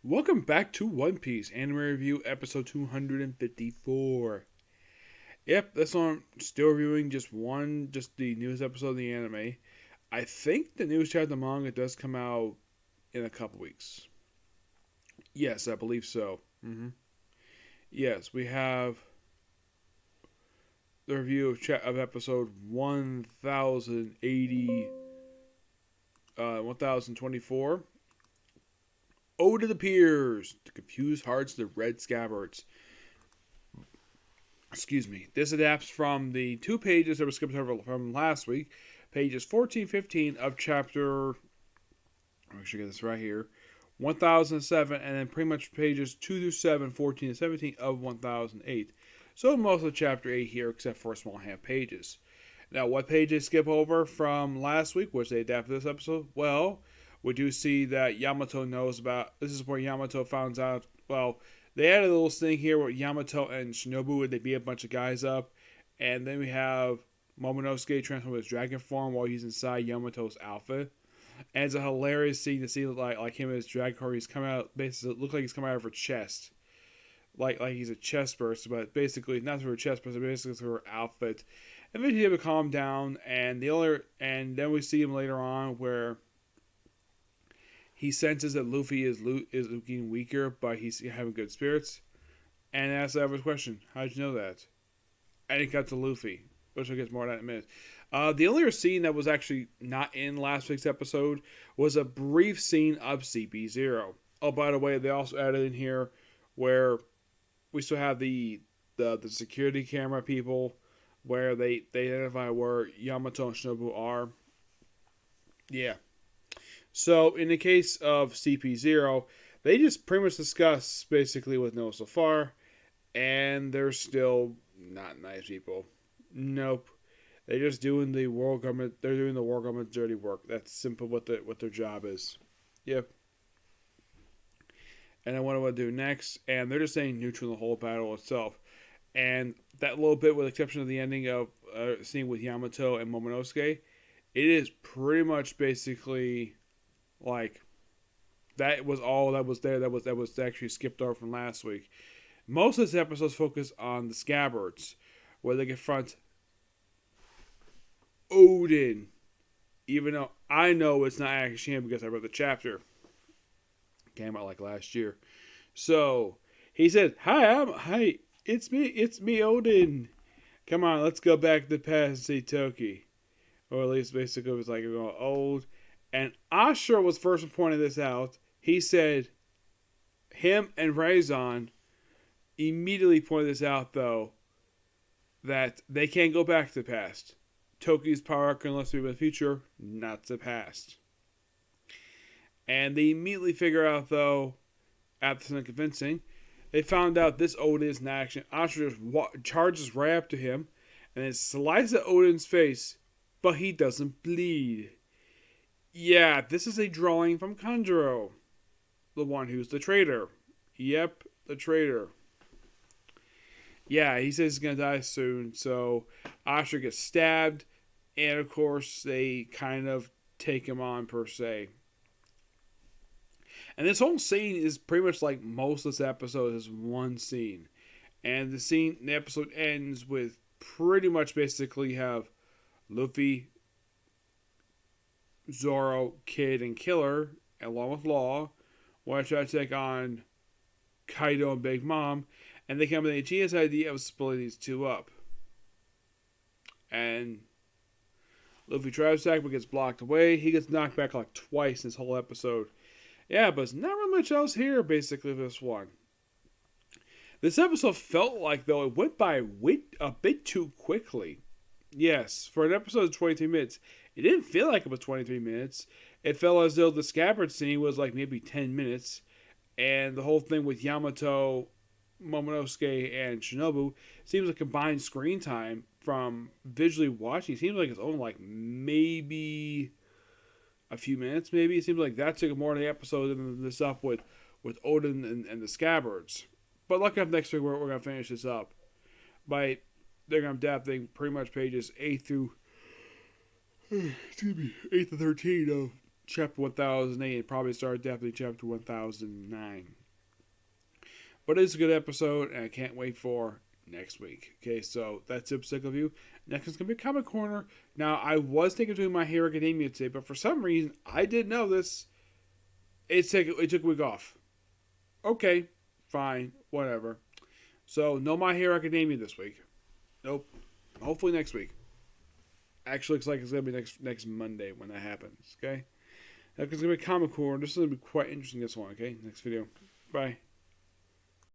Welcome back to One Piece Anime Review episode 254. Yep, this one still reviewing just the newest episode of the anime. I think the newest chapter of the manga does come out in a couple weeks. Yes, I believe so. Yes, we have the review of episode 1080, 1024. Oden appears to confuse hearts of the red Scabbards. Excuse me. This adapts from the 2 pages that were skipped over from last week, pages 14, 15 of chapter. I should get this right here. 1007, and then pretty much pages 2 through 7, 14 and 17 of 1008. So most of chapter 8 here, except for a small half pages. Now, what pages skip over from last week, which they adapted this episode? Well, we do see that Yamato knows about. This is where Yamato finds out. Well, they had a little thing here where Yamato and Shinobu, they beat a bunch of guys up. And then we have Momonosuke transform his dragon form while he's inside Yamato's outfit. And it's a hilarious scene to see like him in his dragon form. He's coming out, basically, it looks like he's coming out of her chest. Like he's a chest burst, but basically not through her chest burst, but basically through her outfit. And then he had to calm down, and then we see him later on where he senses that Luffy is looking weaker, but he's having good spirits. And asks the average question, how'd you know that? And it got to Luffy, which we'll get more of that in a minute. The only scene that was actually not in last week's episode was a brief scene of CP0. Oh, by the way, they also added in here where we still have the security camera people where they identify where Yamato and Shinobu are. Yeah. So, in the case of CP0, they just pretty much discuss basically what knows so far, and they're still not nice people. Nope. They're just doing the world government. They're doing the world government dirty work. That's simple what their job is. Yep. And then what do I do next? And they're just saying neutral in the whole battle itself. And that little bit, with the exception of the ending of scene with Yamato and Momonosuke, it is pretty much basically like that was all that was there. That was actually skipped over from last week. Most of this episode's focus on the Scabbards, where they confront Oden. Even though I know it's not actually him because I read the chapter. Came out like last year. So he said, "Hi, it's me, Oden. Come on, let's go back to the past and see Toki." Or at least basically it was like going old. And Ashura was first pointing this out. He said, him and Raizon immediately pointed this out, though, that they can't go back to the past. Toki's power can only be the future, not the past. And they immediately figure out, though, after some convincing, they found out this Oden is in action. Ashura just charges right up to him and then slices at Oden's face, but he doesn't bleed. Yeah, this is a drawing from Kanjuro, the one who's the traitor. Yep, the traitor. Yeah, he says he's going to die soon, so Ashura gets stabbed, and of course they kind of take him on, per se. And this whole scene is pretty much like most of this episode is one scene. And the episode ends with pretty much basically have Luffy, Zoro, Kid, and Killer, along with Law, want to try to take on Kaido and Big Mom, and they come up with the genius idea of splitting these two up. And Luffy tries to attack but gets blocked away. He gets knocked back like twice in this whole episode. Yeah, but there's not really much else here, basically, this one. This episode felt like, though, it went by a bit too quickly. Yes, for an episode of 23 minutes, it didn't feel like it was 23 minutes. It felt as though the Scabbard scene was like maybe 10 minutes. And the whole thing with Yamato, Momonosuke, and Shinobu seems like combined screen time from visually watching. It seems like it's only like maybe a few minutes, maybe. It seems like that took more of the episode than this up with Oden and the Scabbards. But lucky enough, next week we're going to finish this up. They're going to adapt pretty much pages 8 through 13 of chapter 1008 and probably start definitely chapter 1009. But it's a good episode, and I can't wait for next week. Okay, so that's it, Sick of You. Next is going to be Comic Corner. Now, I was thinking of doing My Hero Academia today, but for some reason, I didn't know this. It took a week off. Okay, fine, whatever. So, no My Hero Academia this week. Nope. Hopefully next week. Actually, looks like it's going to be next Monday when that happens. Okay? That's going to be Comic Corner. This is going to be quite interesting, this one. Okay? Next video. Bye.